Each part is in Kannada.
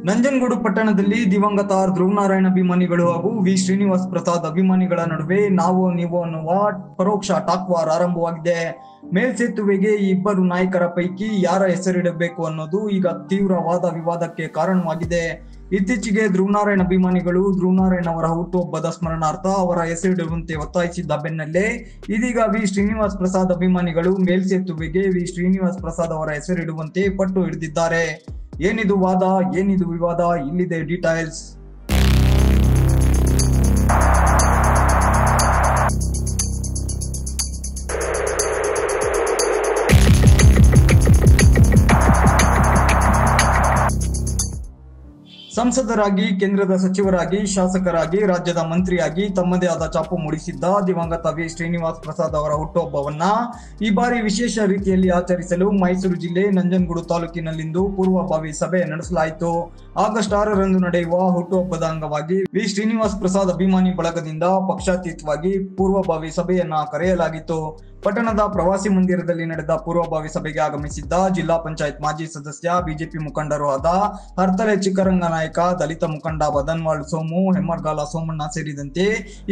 ನಂಜನಗೂಡು ಪಟ್ಟಣದಲ್ಲಿ ದಿವಂಗತ ಧ್ರುವನಾರಾಯಣ ಅಭಿಮಾನಿಗಳು ಹಾಗೂ ವಿ ಶ್ರೀನಿವಾಸ್ ಪ್ರಸಾದ್ ಅಭಿಮಾನಿಗಳ ನಡುವೆ ನಾವು ನೀವು ಅನ್ನುವ ಪರೋಕ್ಷ ಟಾಕ್ ವಾರ್ ಆರಂಭವಾಗಿದೆ. ಮೇಲ್ಸೇತುವೆಗೆ ಈ ಇಬ್ಬರು ನಾಯಕರ ಪೈಕಿ ಯಾರ ಹೆಸರಿಡಬೇಕು ಅನ್ನೋದು ಈಗ ತೀವ್ರವಾದ ವಿವಾದಕ್ಕೆ ಕಾರಣವಾಗಿದೆ. ಇತ್ತೀಚೆಗೆ ಧ್ರುವನಾರಾಯಣ ಅಭಿಮಾನಿಗಳು ಧ್ರುವನಾರಾಯಣ ಅವರ ಹುಟ್ಟುಹಬ್ಬದ ಸ್ಮರಣಾರ್ಥ ಅವರ ಹೆಸರಿಡುವಂತೆ ಒತ್ತಾಯಿಸಿದ್ದ ಬೆನ್ನಲ್ಲೇ ಇದೀಗ ವಿ ಶ್ರೀನಿವಾಸ್ ಪ್ರಸಾದ್ ಅಭಿಮಾನಿಗಳು ಮೇಲ್ಸೇತುವೆಗೆ ವಿ ಶ್ರೀನಿವಾಸ್ ಪ್ರಸಾದ್ ಅವರ ಹೆಸರಿಡುವಂತೆ ಪಟ್ಟು ಹಿಡಿದಿದ್ದಾರೆ. ಏನಿದು ವಾದ, ಏನಿದು ವಿವಾದ, ಇಲ್ಲಿದೆ ಡೀಟೇಲ್ಸ್. ಸಂಸದರಾಗಿ, ಕೇಂದ್ರದ ಸಚಿವರಾಗಿ, ಶಾಸಕರಾಗಿ, ರಾಜ್ಯದ ಮಂತ್ರಿಯಾಗಿ ತಮ್ಮದೇ ಆದ ಛಾಪು ಮೂಡಿಸಿದ್ದ ದಿವಂಗತ ವಿ ಶ್ರೀನಿವಾಸ್ ಪ್ರಸಾದ್ ಅವರ ಹುಟ್ಟುಹಬ್ಬವನ್ನ ಈ ಬಾರಿ ವಿಶೇಷ ರೀತಿಯಲ್ಲಿ ಆಚರಿಸಲು ಮೈಸೂರು ಜಿಲ್ಲೆ ನಂಜನಗೂಡು ತಾಲೂಕಿನಲ್ಲಿಂದು ಪೂರ್ವಭಾವಿ ಸಭೆ ನಡೆಸಲಾಯಿತು. ಆಗಸ್ಟ್ 6ರಂದು ನಡೆಯುವ ಹುಟ್ಟುಹಬ್ಬದ ಅಂಗವಾಗಿ ವಿ ಶ್ರೀನಿವಾಸ್ ಪ್ರಸಾದ್ ಅಭಿಮಾನಿ ಬಳಗದಿಂದ ಪಕ್ಷಾತೀತವಾಗಿ ಪೂರ್ವಭಾವಿ ಸಭೆಯನ್ನ ಕರೆಯಲಾಗಿತ್ತು. ಪಟ್ಟಣದ ಪ್ರವಾಸಿ ಮಂದಿರದಲ್ಲಿ ನಡೆದ ಪೂರ್ವಭಾವಿ ಸಭೆಗೆ ಆಗಮಿಸಿದ್ದ ಜಿಲ್ಲಾ ಪಂಚಾಯತ್ ಮಾಜಿ ಸದಸ್ಯ, ಬಿಜೆಪಿ ಮುಖಂಡರು ಆದ ಹರ್ತಲೆ ಚಿಕ್ಕರಂಗ ನಾಯಕ, ದಲಿತ ಮುಖಂಡ ಬದನ್ವಾಳ್ ಸೋಮು, ಹೆಮ್ಮರಗಾಲ ಸೋಮಣ್ಣ ಸೇರಿದಂತೆ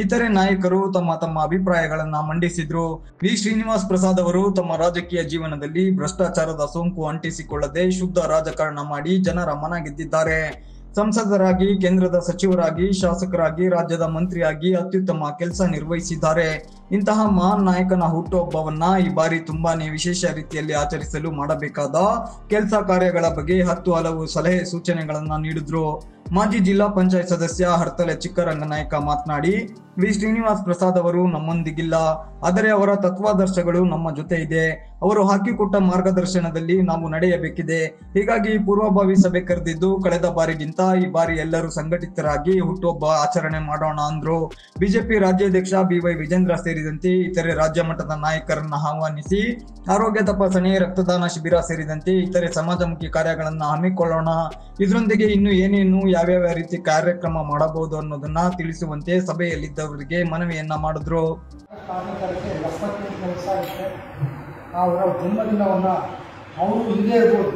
ಇತರೆ ನಾಯಕರು ತಮ್ಮ ತಮ್ಮ ಅಭಿಪ್ರಾಯಗಳನ್ನ ಮಂಡಿಸಿದ್ರು. ವಿ ಶ್ರೀನಿವಾಸ್ ಪ್ರಸಾದ್ ಅವರು ತಮ್ಮ ರಾಜಕೀಯ ಜೀವನದಲ್ಲಿ ಭ್ರಷ್ಟಾಚಾರದ ಸೋಂಕು ಅಂಟಿಸಿಕೊಳ್ಳದೆ ಶುದ್ಧ ರಾಜಕಾರಣ ಮಾಡಿ ಜನರ ಮನ ಗೆದ್ದಿದ್ದಾರೆ. ಸಂಸದರಾಗಿ, ಕೇಂದ್ರದ ಸಚಿವರಾಗಿ, ಶಾಸಕರಾಗಿ, ರಾಜ್ಯದ ಮಂತ್ರಿಯಾಗಿ ಅತ್ಯುತ್ತಮ ಕೆಲಸ ನಿರ್ವಹಿಸಿದ್ದಾರೆ. ಇಂತಹ ಮಹಾನ್ ನಾಯಕನ ಹುಟ್ಟುಹಬ್ಬವನ್ನ ಈ ಬಾರಿ ತುಂಬಾನೇ ವಿಶೇಷ ರೀತಿಯಲ್ಲಿ ಆಚರಿಸಲು ಮಾಡಬೇಕಾದ ಕೆಲಸ ಕಾರ್ಯಗಳ ಬಗ್ಗೆ 10 ಹಲವು ಸಲಹೆ ಸೂಚನೆಗಳನ್ನ ನೀಡಿದ್ರು. ಮಾಜಿ ಜಿಲ್ಲಾ ಪಂಚಾಯತ್ ಸದಸ್ಯ ಹರ್ತಲೆ ಚಿಕ್ಕರಂಗ ನಾಯಕ ಮಾತನಾಡಿ, ವಿ ಶ್ರೀನಿವಾಸ್ ಪ್ರಸಾದ್ ಅವರು ನಮ್ಮೊಂದಿಗಿಲ್ಲ, ಆದರೆ ಅವರ ತತ್ವಾದರ್ಶಗಳು ನಮ್ಮ ಜೊತೆ ಇದೆ. ಅವರು ಹಾಕಿಕೊಟ್ಟ ಮಾರ್ಗದರ್ಶನದಲ್ಲಿ ನಾವು ನಡೆಯಬೇಕಿದೆ. ಹೀಗಾಗಿ ಪೂರ್ವಭಾವಿ ಸಭೆ ಕರೆದಿದ್ದು ಕಳೆದ ಬಾರಿಗಿಂತ ಈ ಬಾರಿ ಎಲ್ಲರೂ ಸಂಘಟಿತರಾಗಿ ಹುಟ್ಟುಹಬ್ಬ ಆಚರಣೆ ಮಾಡೋಣ ಅಂದ್ರು. ಬಿಜೆಪಿ ರಾಜ್ಯಾಧ್ಯಕ್ಷ BY ವಿಜೇಂದ್ರ ಸೇರಿದಂತೆ ಇತರೆ ರಾಜ್ಯ ಮಟ್ಟದ ನಾಯಕರನ್ನ ಆಹ್ವಾನಿಸಿ ಆರೋಗ್ಯ ತಪಾಸಣೆ, ರಕ್ತದಾನ ಶಿಬಿರ ಸೇರಿದಂತೆ ಇತರೆ ಸಮಾಜಮುಖಿ ಕಾರ್ಯಗಳನ್ನ ಹಮ್ಮಿಕೊಳ್ಳೋಣ. ಇದರೊಂದಿಗೆ ಇನ್ನು ಏನೇನು ಯಾವ್ಯಾವ ರೀತಿ ಕಾರ್ಯಕ್ರಮ ಮಾಡಬಹುದು ಅನ್ನೋದನ್ನ ತಿಳಿಸುವಂತೆ ಸಭೆಯಲ್ಲಿದ್ದವರಿಗೆ ಮನವಿಯನ್ನ ಮಾಡಿದ್ರು. ಅವರ ಜನ್ಮದಿನವನ್ನು ಅವರು ಇಲ್ಲದೇ ಇರ್ಬೋದು,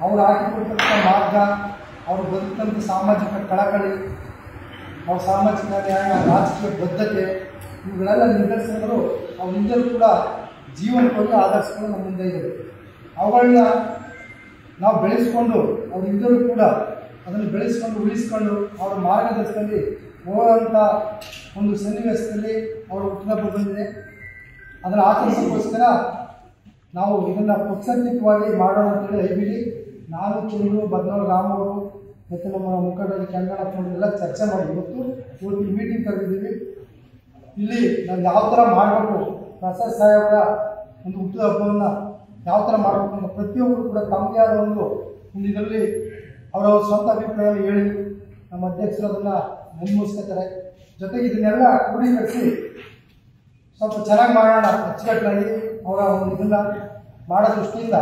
ಅವರು ಹಾಕಿಕೊಟ್ಟಂಥ ಮಾರ್ಗ, ಅವರು ಬದುಕಿದಂಥ ಸಾಮಾಜಿಕ ಕಳಕಳಿ, ಅವ್ರ ಸಾಮಾಜಿಕ ನ್ಯಾಯ, ರಾಜಕೀಯ ಬದ್ಧತೆ, ಇವುಗಳೆಲ್ಲ ನಿದರ್ಶನಗಳು ಅವರಿಂದಲೂ ಕೂಡ ಜೀವನಕ್ಕೋಗಿ ಆದರ್ಶಗಳು ನಮ್ಮ ಮುಂದೆ ಇದೆ. ಅವುಗಳನ್ನ ನಾವು ಬೆಳೆಸ್ಕೊಂಡು ಅವರಿಂದಲೂ ಕೂಡ ಅದನ್ನು ಬೆಳೆಸ್ಕೊಂಡು ಉಳಿಸ್ಕೊಂಡು ಅವರ ಮಾರ್ಗದರ್ಶನದಲ್ಲಿ ಹೋಗುವಂಥ ಒಂದು ಸನ್ನಿವೇಶದಲ್ಲಿ ಅವರ ಹುಟ್ಟುಹಬ್ಬ ಬಂದಿದೆ. ಅದನ್ನು ಆಚರಿಸೋಕ್ಕೋಸ್ಕರ ನಾವು ಇದನ್ನು ಪಕ್ಷಾತೀತವಾಗಿ ಮಾಡೋಣ ಅಂತೇಳಿ ಐಬಿಡಿ ನಾನು, ಚಂದ್ರು, ಬದನಾಳ್ ರಾಮ್ ಅವರು ಮತ್ತು ನಮ್ಮ ಮುಖಂಡರು ಕೆಂಗಣ್ಣಪ್ಪನವರೆಲ್ಲ ಚರ್ಚೆ ಮಾಡಿ ಇವತ್ತು ಈ ಮೀಟಿಂಗ್ ಕರೆದಿದ್ದೀವಿ. ಇಲ್ಲಿ ನಾವು ಯಾವ ಥರ ಮಾಡಬೇಕು, ಪ್ರಸಾದ್ ಸಾಹೇಬರ ಒಂದು ಹುಟ್ಟುಹಬ್ಬವನ್ನು ಯಾವ ಥರ ಮಾಡಬೇಕು ಅಂತ ಪ್ರತಿಯೊಬ್ಬರು ಕೂಡ ತಮ್ಮದೇ ಆದ ಒಂದು ಇದರಲ್ಲಿ ಅವರ ಸ್ವಂತ ಅಭಿಪ್ರಾಯ ಹೇಳಿ ನಮ್ಮ ಅಧ್ಯಕ್ಷರು ಅದನ್ನು ಮುನ್ಮೂಡಿಸ್ಕೊತಾರೆ. ಜೊತೆಗೆ ಇದನ್ನೆಲ್ಲ ಕ್ರೋಢೀಕರಿಸಿ ಸ್ವಲ್ಪ ಚೆನ್ನಾಗಿ ಮಾಡೋಣ, ಅಚ್ಚುಕಟ್ಟಾಗಿ ಅವರ ಒಂದು ಇದನ್ನು ಮಾಡೋ ದೃಷ್ಟಿಯಿಂದ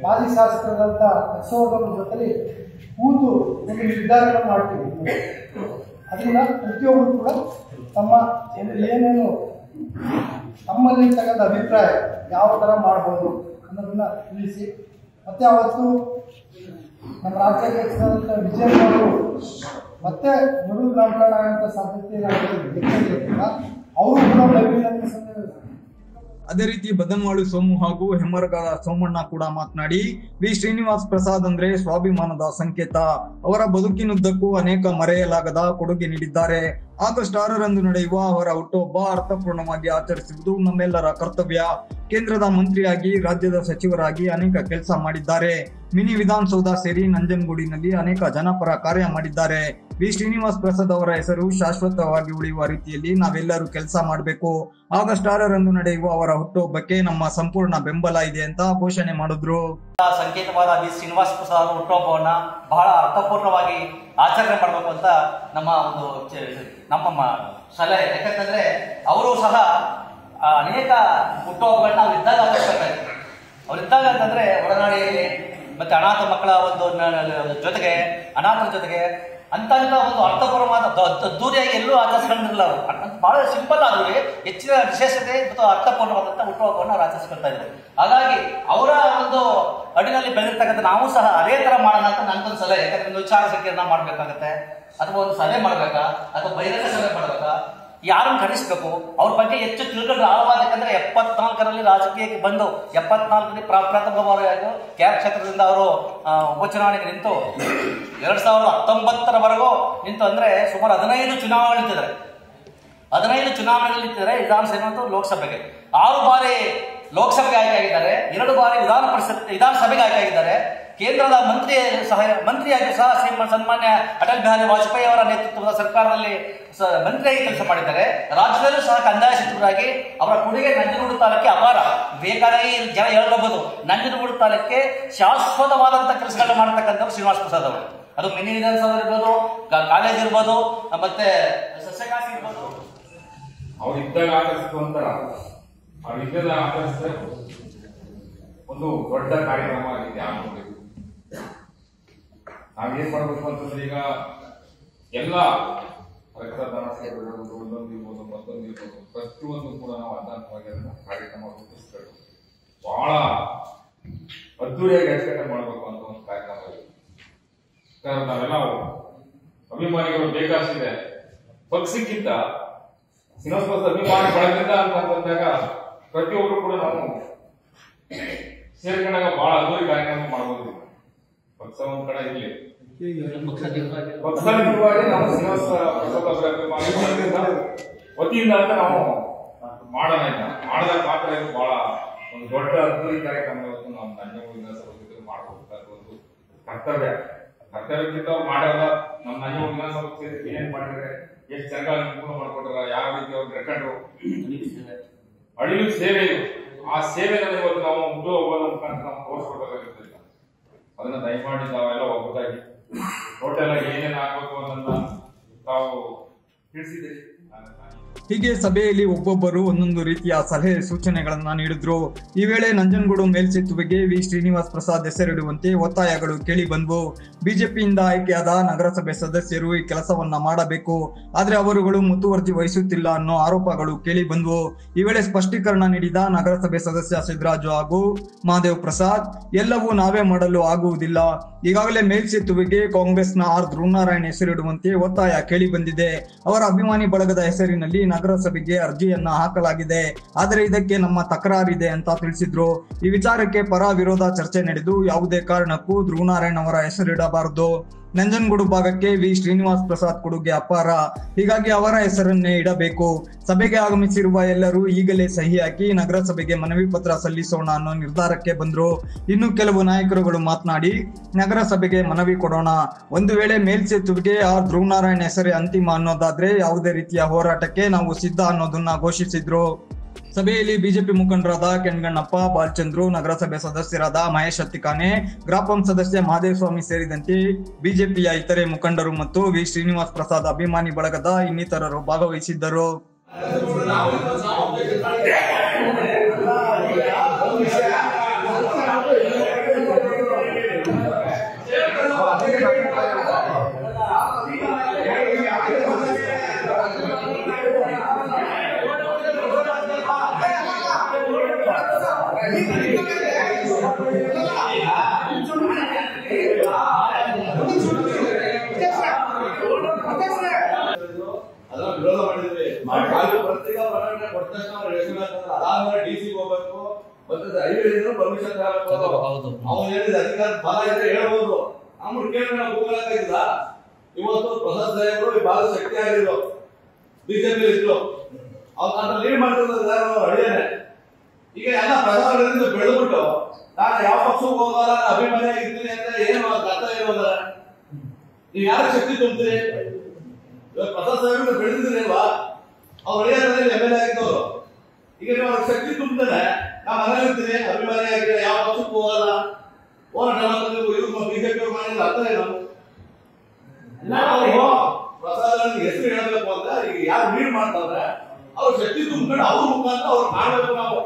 ಮಾಜಿ ಶಾಸಕರಾದಂಥ ಹರ್ಷವರ್ಧನ್ ಜೊತೆಲಿ ಕೂತು ಒಂದು ನಿರ್ಧಾರಗಳನ್ನು ಮಾಡ್ತೀವಿ. ಅದರಿಂದ ಪ್ರತಿಯೊಬ್ಬರು ಕೂಡ ತಮ್ಮ ಏನೇನು ತಮ್ಮಲ್ಲಿ ತಗೊಂಡ ಅಭಿಪ್ರಾಯ ಯಾವ ಥರ ಮಾಡ್ಬೋದು ಅನ್ನೋದನ್ನು ತಿಳಿಸಿ, ಮತ್ತು ಅವತ್ತು ನಮ್ಮ ರಾಜ್ಯಾಧ್ಯಕ್ಷರಾದಂಥ ವಿಜಯ್ ಅವರು ಮತ್ತೆ ಮರು ನಾಮಕರಣ ಆಗೋಂಥ ಸಾಧ್ಯತೆ ಅವರು ಕೂಡ ಅದೇ ರೀತಿ ಬದನ್ವಾಳು ಸೋಮು ಹಾಗೂ ಹೆಮ್ಮರಗಾಲ ಸೋಮಣ್ಣ ಕೂಡ ಮಾತನಾಡಿ, ವಿ ಶ್ರೀನಿವಾಸ್ ಪ್ರಸಾದ್ ಅಂದ್ರೆ ಸ್ವಾಭಿಮಾನದ ಸಂಕೇತ. ಅವರ ಬದುಕಿನುದ್ದಕ್ಕೂ ಅನೇಕ ಮರೆಯಲಾಗದ ಕೊಡುಗೆ ನೀಡಿದ್ದಾರೆ. ಆಗಸ್ಟ್ 6ರಂದು ನಡೆಯುವ ಅವರ ಹುಟ್ಟುಹಬ್ಬ ಅರ್ಥಪೂರ್ಣವಾಗಿ ಆಚರಿಸುವುದು ನಮ್ಮೆಲ್ಲರ ಕರ್ತವ್ಯ. ಕೇಂದ್ರದ ಮಂತ್ರಿಯಾಗಿ, ರಾಜ್ಯದ ಸಚಿವರಾಗಿ ಅನೇಕ ಕೆಲಸ ಮಾಡಿದ್ದಾರೆ. ಮಿನಿ ವಿಧಾನಸೌಧ ಸೇರಿ ನಂಜನಗೂಡಿನಲ್ಲಿ ಅನೇಕ ಜನಪರ ಕಾರ್ಯ ಮಾಡಿದ್ದಾರೆ. ವಿ ಶ್ರೀನಿವಾಸ್ ಪ್ರಸಾದ್ ಅವರ ಹೆಸರು ಶಾಶ್ವತವಾಗಿ ಉಳಿಯುವ ರೀತಿಯಲ್ಲಿ ನಾವೆಲ್ಲರೂ ಕೆಲಸ ಮಾಡಬೇಕು. ಆಗಸ್ಟ್ 6ರಂದು ನಡೆಯುವ ಅವರ ಹುಟ್ಟುಹಬ್ಬಕ್ಕೆ ನಮ್ಮ ಸಂಪೂರ್ಣ ಬೆಂಬಲ ಇದೆ ಅಂತ ಘೋಷಣೆ ಮಾಡಿದ್ರು. ಸಂಕೇತವಾದ ವಿ ಶ್ರೀನಿವಾಸ್ ಪ್ರಸಾದ್ ಹುಟ್ಟುಹಬ್ಬವನ್ನ ಬಹಳ ಅರ್ಥಪೂರ್ಣವಾಗಿ ಆಚರಣೆ ಮಾಡಬೇಕು ಅಂತ ನಮ್ಮ ಸಲಹೆ. ಯಾಕಂತಂದ್ರೆ ಅವರು ಸಹ ಅನೇಕ ಹುಟ್ಟುಹಬ್ಬಗಳನ್ನ ಅವರಿದ್ದಾಗ ಆಚರಿಸಬೇಕಾಗಿತ್ತು. ಅವರಿದ್ದಾಗ ಅಂತಂದ್ರೆ ಒಡನಾಡಿಯಲ್ಲಿ ಮತ್ತೆ ಅನಾಥ ಮಕ್ಕಳ ಒಂದು ಜೊತೆಗೆ, ಅನಾಥರ ಜೊತೆಗೆ ಅಂತ ಒಂದು ಅರ್ಥಪೂರ್ವವಾದ ಅದ್ದೂರಿಯಾಗಿ ಎಲ್ಲೂ ಆಚರಿಸ್ಕೊಂಡಿರಲಿಲ್ಲ ಅವರು. ಬಹಳ ಸಿಂಪಲ್ ಆದ್ರೆ ಹೆಚ್ಚಿನ ವಿಶೇಷತೆ ಮತ್ತು ಅರ್ಥಪೂರ್ಣವಾದಂಥ ಹುಟ್ಟುಹಬ್ಬವನ್ನು ಅವ್ರು ಆಚರಿಸ್ಕೊಳ್ತಾ ಇದ್ದಾರೆ. ಹಾಗಾಗಿ ಅವರ ಒಂದು ಅಡಿನಲ್ಲಿ ಬೆಳೆದಿರ್ತಕ್ಕಂಥ ನಾವು ಸಹ ಅದೇ ತರ ಮಾಡೋಣ ಅಂತ ನನ್ಗೊಂದು ಸಲಹೆ. ಯಾಕಂದ್ರೆ ಒಂದು ವಿಚಾರ ಸಂಕಿರಣ ಮಾಡ್ಬೇಕಾಗತ್ತೆ, ಅಥವಾ ಒಂದು ಸಭೆ ಮಾಡ್ಬೇಕಾ, ಅಥವಾ ಬಹಿರಂಗ ಸಭೆ ಮಾಡ್ಬೇಕಾ, ಯಾರನ್ನು ಕಳಿಸ್ಬೇಕು, ಅವ್ರ ಬಗ್ಗೆ ಹೆಚ್ಚು ತಿಳ್ಕೊಂಡು ಆಳವಾದಕ್ಕಂದ್ರೆ 74ರಲ್ಲಿ ರಾಜಕೀಯಕ್ಕೆ ಬಂದು 74ರಲ್ಲಿ ಪ್ರಥಮ ಬಾರಿಯಾಗಿ ಕ್ಯಾರ್ ಕ್ಷೇತ್ರದಿಂದ ಅವರು ಉಪಚುನಾವಣೆಗೆ ನಿಂತು 2019ರವರೆಗೂ ನಿಂತು ಅಂದ್ರೆ ಸುಮಾರು 15 ಚುನಾವಣೆ ನಿಂತಿದ್ದಾರೆ. 15 ಚುನಾವಣೆಗಳು ನಿಂತಿದ್ದಾರೆ ವಿಧಾನಸಭೆ ಮತ್ತು ಲೋಕಸಭೆಗೆ. 6 ಬಾರಿ ಲೋಕಸಭೆಗೆ ಆಯ್ಕೆ ಆಗಿದ್ದಾರೆ, 2 ಬಾರಿ ವಿಧಾನಸಭೆಗೆ ಆಯ್ಕೆ ಆಗಿದ್ದಾರೆ. ಕೇಂದ್ರದ ಮಂತ್ರಿಯಾಗಿ ಸಹ ಸನ್ಮಾನ್ಯ ಅಟಲ್ ಬಿಹಾರಿ ವಾಜಪೇಯಿ ಅವರ ನೇತೃತ್ವದ ಸರ್ಕಾರದಲ್ಲಿ ಮಂತ್ರಿಯಾಗಿ ಕೆಲಸ ಮಾಡಿದ್ದಾರೆ. ರಾಜ್ಯದಲ್ಲೂ ಸಹ ಕಂದಾಯ ಸಚಿವರಾಗಿ ಅವರ ಕೊಡುಗೆ ನಂಜನಗೂಡು ತಾಲೂಕಿಗೆ ಅಪಾರ. ಬೇಕಾದಾಗಿ ಜನ ಹೇಳ್ಬಹುದು, ನಂಜನಗೂಡು ತಾಲೂಕಿಗೆ ಶಾಶ್ವತವಾದಂತಹ ಕೆಲಸಗಳನ್ನ ಮಾಡತಕ್ಕಂಥವ್ರು ಶ್ರೀನಿವಾಸ್ ಪ್ರಸಾದ್ ಅವರು. ಅದು ಮಿನಿ ವಿಧಾನಸಭೆ ಇರ್ಬೋದು, ಕಾಲೇಜ್ ಇರ್ಬೋದು, ಮತ್ತೆ ಸಸ್ಯಕಾಶಿ ಇರ್ಬೋದು. ಅವ್ರು ಇದ್ದಾಗ ಆಚರಿಸುವಂತರ ಅವ್ರು ಇದ್ದಾಗ ಆಚರಿಸಿದ್ರೆ ಒಂದು ದೊಡ್ಡ ಕಾರ್ಯಕ್ರಮ ಆಗಿದೆ ಆಗಬೇಕು. ನಾವೇನ್ ಮಾಡ್ಬೇಕು ಅಂತಂದ್ರೆ ಈಗ ಎಲ್ಲ ರಕ್ತದಾನ ಸೇವೆಗಳು ಒಂದೊಂದಿರ್ಬೋದು ಮತ್ತೊಂದಿರ್ಬೋದು ಪ್ರತಿಯೊಂದು ಕೂಡ ನಾವು ಹಂತವಾಗಿ ಅದನ್ನ ಕಾರ್ಯಕ್ರಮ ರೂಪಿಸ್ಬೇಕು. ಬಹಳ ಅದ್ದೂರಿಯಾಗಿ ಆಚರಣೆ ಮಾಡ್ಬೇಕು ಅಂತ ಒಂದು ಕಾರ್ಯಕ್ರಮ ಇದೆ. ನಾವೆಲ್ಲ ಅಭಿಮಾನಿಗಳು ಬೇಕಾಗ್ತಿದೆ. ಪಕ್ಷಕ್ಕಿಂತ ಶ್ರೀನಿವಾಸ ಅಭಿಮಾನಿ ಬಳಗದಿಂದ ಅಂತಂದಾಗ ಪ್ರತಿಯೊಬ್ಬರು ಕೂಡ ನಾವು ಸೇರ್ಕೊಂಡಾಗ ಬಹಳ ಅದ್ದೂರಿ ಕಾರ್ಯಕ್ರಮ ಮಾಡಬಹುದು. ಪಕ್ಷ ಒಂದ್ ಕಡೆ ಇರ್ಲಿ, ಪಕ್ಷವಾಗಿ ನಾವು ಶ್ರೀನಿವಾಸ ವತಿಯಿಂದ ಅಂತ ನಾವು ಮಾಡೋಣ. ಮಾಡಿದಾಗ ಮಾತ್ರ ಇದು ಬಹಳ ಒಂದು ದೊಡ್ಡ ಅದ್ದೂರಿ ಕಾರ್ಯಕ್ರಮ ಇವತ್ತು ನಾವು ನಂಜನಗೂಡು ಮಾಡಬೇಕಾದ ಒಂದು ಕರ್ತವ್ಯಕ್ಕಿಂತ ಅವ್ರು ಮಾಡೋಲ್ಲ. ನಮ್ಮ ನಂಜನಗೂಡು ವಿಧಾನಸಭಾ ಕ್ಷೇತ್ರಕ್ಕೆ ಏನ್ ಮಾಡಿದ್ರೆ, ಎಷ್ಟು ಚೆನ್ನಾಗಿ ಅನುಕೂಲ ಮಾಡ್ಕೊಟ್ರ, ಯಾವ ರೀತಿ ಅವ್ರು ರೆಕಾರ್ಡ್ ಅಳಿಲು ಸೇವೆ ಇದು. ಆ ಸೇವೆಯನ್ನು ಇವತ್ತು ನಾವು ಹೋಗೋದ ಮುಖಾಂತರ ನಾವು ತೋರಿಸ್ಕೊಡ್ಬೇಕಾಗಿರ್ತದೆ. ಅದನ್ನ ದಯಮಾಡಿ ನಾವೆಲ್ಲ ಒಬ್ಬದಾಗಿ ಟೋಟಲ್ ಆಗಿ ಏನೇನು ಆಗ್ಬೇಕು ಅನ್ನೋದನ್ನ ತಾವು ತಿಳಿಸಿದ್ರಿ. ಹೀಗೆ ಸಭೆಯಲ್ಲಿ ಒಬ್ಬೊಬ್ಬರು ಒಂದೊಂದು ರೀತಿಯ ಸಲಹೆ ಸೂಚನೆಗಳನ್ನ ನೀಡಿದ್ರು. ಈ ವೇಳೆ ನಂಜನಗೂಡು ಮೇಲ್ಸೇತುವೆಗೆ ವಿ ಶ್ರೀನಿವಾಸ್ ಪ್ರಸಾದ್ ಹೆಸರಿಡುವಂತೆ ಒತ್ತಾಯಗಳು ಕೇಳಿ ಬಂದವು. ಬಿಜೆಪಿಯಿಂದ ಆಯ್ಕೆಯಾದ ನಗರಸಭೆ ಸದಸ್ಯರು ಈ ಕೆಲಸವನ್ನ ಮಾಡಬೇಕು, ಆದ್ರೆ ಅವರುಗಳು ಮುತುವರ್ಜಿ ವಹಿಸುತ್ತಿಲ್ಲ ಅನ್ನೋ ಆರೋಪಗಳು ಕೇಳಿ ಬಂದವು. ಈ ವೇಳೆ ಸ್ಪಷ್ಟೀಕರಣ ನೀಡಿದ ನಗರಸಭೆ ಸದಸ್ಯ ಸಿದ್ದರಾಜು ಹಾಗೂ ಮಹಾದೇವ್ ಪ್ರಸಾದ್, ಎಲ್ಲವೂ ನಾವೇ ಮಾಡಲು ಆಗುವುದಿಲ್ಲ. ಈಗಾಗಲೇ ಮೇಲ್ಸೇತುವೆಗೆ ಕಾಂಗ್ರೆಸ್ನ ಆರ್ ಧ್ರುವನಾರಾಯಣ್ ಹೆಸರಿಡುವಂತೆ ಒತ್ತಾಯ ಕೇಳಿ ಬಂದಿದೆ. ಅವರ ಅಭಿಮಾನಿ ಬಳಗದ ಹೆಸರಿನಲ್ಲಿ ನಗರಸಭೆಗೆ ಅರ್ಜಿಯನ್ನ ಹಾಕಲಾಗಿದೆ, ಆದರೆ ಇದಕ್ಕೆ ನಮ್ಮ ತಕರಾರಿದೆ ಅಂತ ತಿಳಿಸಿದ್ರು. ಈ ವಿಚಾರಕ್ಕೆ ಪರ ವಿರೋಧ ಚರ್ಚೆ ನಡೆದು ಯಾವುದೇ ಕಾರಣಕ್ಕೂ ಧ್ರುವನಾರಾಯಣ್ ಅವರ ಹೆಸರಿಡಬಾರದು. ನಂಜನಗೂಡು ಭಾಗಕ್ಕೆ ವಿ ಶ್ರೀನಿವಾಸ್ ಪ್ರಸಾದ್ ಕೊಡುಗೆ ಅಪಾರ, ಹೀಗಾಗಿ ಅವರ ಹೆಸರನ್ನೇ ಇಡಬೇಕು. ಸಭೆಗೆ ಆಗಮಿಸಿರುವ ಎಲ್ಲರೂ ಈಗಲೇ ಸಹಿ ಹಾಕಿ ನಗರಸಭೆಗೆ ಮನವಿ ಪತ್ರ ಸಲ್ಲಿಸೋಣ ಅನ್ನೋ ನಿರ್ಧಾರಕ್ಕೆ ಬಂದ್ರು. ಇನ್ನು ಕೆಲವು ನಾಯಕರುಗಳು ಮಾತನಾಡಿ ನಗರಸಭೆಗೆ ಮನವಿ ಕೊಡೋಣ, ಒಂದು ವೇಳೆ ಮೇಲ್ಸೇತುವೆಗೆ ಆರ್ ಧ್ರುವನಾರಾಯಣ್ ಹೆಸರೇ ಅಂತಿಮ ಅನ್ನೋದಾದ್ರೆ ಯಾವುದೇ ರೀತಿಯ ಹೋರಾಟಕ್ಕೆ ನಾವು ಸಿದ್ಧ ಅನ್ನೋದನ್ನ ಘೋಷಿಸಿದ್ರು. ಸಭೆಯಲ್ಲಿ ಬಿಜೆಪಿ ಮುಖಂಡರಾದ ಕೆಂಗಣ್ಣಪ್ಪ, ಬಾಲಚಂದ್ರು, ನಗರಸಭೆ ಸದಸ್ಯರಾದ ಮಹೇಶ್ ಹತ್ತಿಕಾನೆ, ಗ್ರಾಪಂ ಸದಸ್ಯ ಮಹದೇವಸ್ವಾಮಿ ಸೇರಿದಂತೆ ಬಿಜೆಪಿಯ ಇತರೆ ಮುಖಂಡರು ಮತ್ತು ವಿ ಶ್ರೀನಿವಾಸ್ ಪ್ರಸಾದ್ ಅಭಿಮಾನಿ ಬಳಗದ ಇನ್ನಿತರರು ಭಾಗವಹಿಸಿದ್ದರು. ಇವತ್ತು ಪ್ರಸಾದ್ ಸಾಹೇಬರು ಬಹಳ ಶಕ್ತಿ ಆಗಿದ್ರು, ಬಿಜೆಪಿ ಇದ್ರು, ಅವ್ರು ಲೀಡ್ ಮಾಡ್ತಿದ್ದಾರೆ ಹಳ್ಳಿಯೇ. ಈಗ ಎಲ್ಲ ಪ್ರಸಾದಗಳಿಂದ ಬೆಳೆದ್ಬಿಟ್ಟು ನಾನು ಯಾವ ಪಕ್ಷಕ್ಕೂ ಹೋಗಲ್ಲ, ಅಭಿಮಾನಿ ಆಗಿರ್ತೀನಿ ಅಂತ ಏನು ಅರ್ಥ ಇರೋದ? ನೀವು ಯಾರು ಶಕ್ತಿ ತುಂಬ್ತೀರಿ? ಇವಾಗ ಪ್ರಸಾದ್ ಸಾಹೇಬರು ಬೆಳೆದಿದ್ರೇಲ್ವಾ, ಅವ್ರು ಹಳ್ಳಿಯಲ್ಲಿ MLA ಆಗಿದ್ದವರು. ಈಗ ನೀವು ಅವ್ರಿಗೆ ಶಕ್ತಿ ತುಂಬ್ತಾನೆ, ನಾ ಮನೇಲಿ ಇರ್ತೀನಿ, ಅಭಿಮಾನಿ ಆಗಿದ್ರೆ ಯಾವ ಪಕ್ಷಕ್ಕೂ ಹೋಗಲ್ಲ, ಹೋರಾಟ ಮಾಡ್ತಾರೆ, ಬಿಜೆಪಿ ಮಾಡಿದ್ರೆ ಅರ್ಥ ಏನು? ನಾವು ಪ್ರಸಾದ ಹೆಸರು ಹೇಳಬೇಕು ಅಂತ ಈಗ ಯಾರು ಲೀಡ್ ಮಾಡ್ತಾರೆ ಅವ್ರ ಶಕ್ತಿ ತುಂಬಿಕೊಂಡು ಅವ್ರ ಮುಖಾಂತರ ಅವ್ರು ಕಾಣಬೇಕು. ನಾವು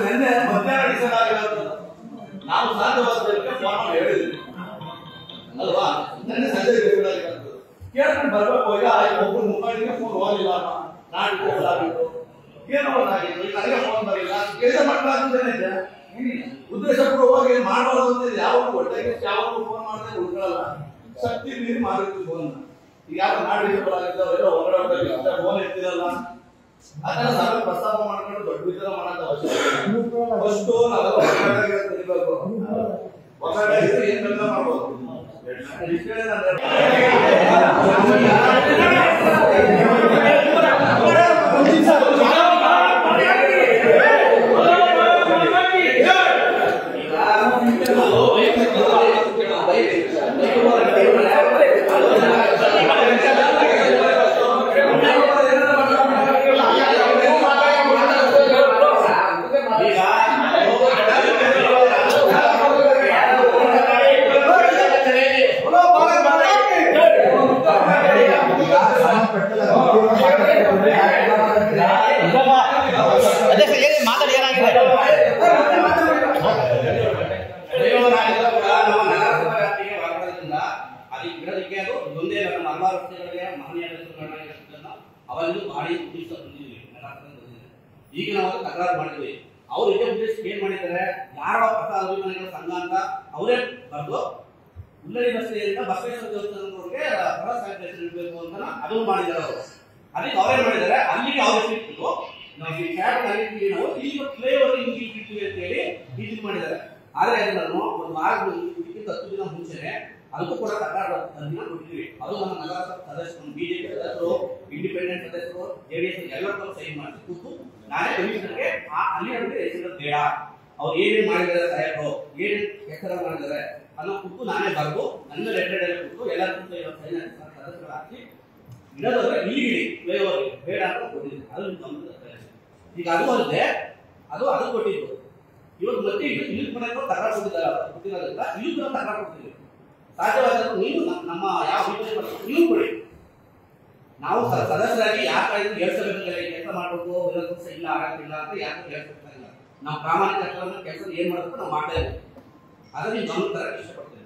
ನಿನ್ನೆ ಮಧ್ಯಾಹ್ನ ಡಿಸೈಡ್ ಆಗಿರೋದು ನಾವು ಸಾಧ್ಯವಾದಕ್ಕೆ ಫೋನ್ ಕೇಳ್ಕೊಂಡು ಬರ್ಬೇಕು. ಈಗ ಒಬ್ರು ಮುಖಂಡರಿಗೆ ಫೋನ್ ಹೋಗಲಿಲ್ಲ, ನಾಡಿದ್ದು ಹೋಗಿದ್ದು ಏನೋ ಒಂದಾಗಿತ್ತು, ನನಗೆ ಫೋನ್ ಬರಲಿಲ್ಲ, ಕೆಲಸ ಮಾಡಬಾರ್ದು ಉದ್ದೇಶಪೂರ್ವವಾಗಿ ಮಾಡಬಾರ್ದು ಅಂತ ಯಾವಾಗ ಒಟ್ಟಾಗಿ ಯಾವಾಗ ಫೋನ್ ಮಾಡಿದ್ರೆ ಉಳ್ಕೊಳ್ಳಲ್ಲ. ಶಕ್ತಿ ಮೀರಿ ಮಾಡಿರ್ತೀವಿ ಫೋನ್. ಈಗ ಯಾವ ನಾಡಿದ್ದವರೆಲ್ಲ ಹೊರಗಡೆ ಫೋನ್ ಇರ್ತಿರಲ್ಲ, ಅದನ್ನ ಸಭೆ ಪ್ರಸ್ತಾಪ ಮಾಡ್ಕೊಂಡು ದೊಡ್ಡ ವಿಚಾರ ಮಾಡೋದು ಅವಶ್ಯಕ. ಫಸ್ಟ್ ನಾವೆಲ್ಲ ಒಗ್ಗಟ್ಟಾಗಿ ತಿಳ್ಬೇಕು. ಒಗ್ಗಟ್ಟಾಗಿದ್ರೆ ಏನ್ ಕೆಲಸ ಮಾಡ್ಬೋದು. ಈಗ ನಾವು ತಕರಾರು ಮಾಡಿದ್ವಿ. ಅವ್ರು ಇದೇ ಉದ್ದೇಶ ಏನ್ ಮಾಡಿದ್ದಾರೆ, ಯಾರೋ ಹೊಸ ಅಭಿಮಾನಿಗಳ ಸಂಘ ಅಂತ ಅವರೇ ಬರೆದು ಉಳ್ಳಳ್ಳಿ ರಸ್ತೆಯಿಂದ ಬಸವೇಶ್ವರ ದೇವಸ್ಥಾನದವರೆಗೆ ಇಡಬೇಕು ಅಂತ ಅದನ್ನು ಮಾಡಿದ್ದಾರೆ ಅವರು. ಅದಕ್ಕೆ ಅವರೇ ಮಾಡಿದ್ದಾರೆ. ಅಲ್ಲಿಗೆ ಅವ್ರು ಇಟ್ಟಿದ್ದು ನಾವು ಈ ಕ್ಯಾಬ್ ನಾವು ಈಗ ಫ್ಲೇವರ್ ಹಿಂಗೆ ಇಟ್ಟಿರ್ತೀವಿ ಅಂತ ಹೇಳಿ ಇದು ಮಾಡಿದ್ದಾರೆ. ಆದ್ರೆ ಅದನ್ನು ಒಂದು ವಾರದ 10 ದಿನ ಮುಂಚೆನೆ ಅದಕ್ಕೂ ಕೂಡ ತಕರಾರು ಅರ್ಜಿನ ಕೊಟ್ಟಿದ್ವಿ. ಅದು ನಮ್ಮ ನಗರ ಸದಸ್ಯರು, ಬಿಜೆಪಿ ಸದಸ್ಯರು, ಇಂಡಿಪೆಂಡೆಂಟ್ ಸದಸ್ಯರು, ಜೆಡಿಎಸ್ ಎಲ್ಲರೂ ಸೈನ್ ಮಾಡಿ ಕೂತು ನಾನೇ ಕಮಿಷನರ್ಗೆ ಅಲ್ಲಿ ನಮಗೆ ಹೆಸರು ಬೇಡ, ಅವ್ರು ಏನೇನು ಮಾಡಿದ್ದಾರೆ, ಸಾಹೇಬರು ಏನೇನು ಹೆಸರು ಮಾಡಿದ್ದಾರೆ ಅನ್ನೋ ಕೂತು ನಾನೇ ಬರೆದು ನನ್ನ ಲೆಟರ್ ಕೂತು ಎಲ್ಲರೂ ಸದಸ್ಯರು ಹಾಕಿ ಇಡೋದ್ರೆ ಇಲ್ಲಿಗಿಡಿ ಫ್ಲೇವರ್ ಬೇಡ ಅಂತ ಕೊಟ್ಟಿದ್ದೆ. ಅದು ಈಗ ಅದು ಅಲ್ಲದೆ ಅದು ಕೊಟ್ಟಿದ್ದು. ಇವತ್ತು ಮತ್ತೆ ಇಲ್ಲಿ ಮನೆಗೂ ತಕರಾರು ಕೊಟ್ಟಿರೋದ್ರಿಂದ ಇಲ್ಲೂ ಕೂಡ ತಕರಾರು ಕೊಡ್ತೀವಿ. ಸಾಧ್ಯವಾದರೂ ನೀವು ನಮ್ಮ ಯಾವ ನೀವು ಕೊಡಿ. ನಾವು ಸದಸ್ಯರಾಗಿ ಯಾಕೆ ಹೇಳ್ಸಬೇಕಾಗಿಲ್ಲ, ಕೆಲಸ ಮಾಡಬೇಕು, ಇಲ್ಲ ಆಗತ್ತಿಲ್ಲ ಅಂತ ಯಾಕೆ ಹೇಳ್ಬೇಕಾಗಿಲ್ಲ. ನಾವು ಪ್ರಾಮಾಣಿಕ ಕೆಲಸ ಏನ್ ಮಾಡಬೇಕು ನಾವು ಮಾಡ್ತಾ ಇದ್ದೀವಿ. ಅದನ್ನ ನೀವು ಗಮನ ತರಕ್ಕೆ ಇಷ್ಟಪಡ್ತೀವಿ.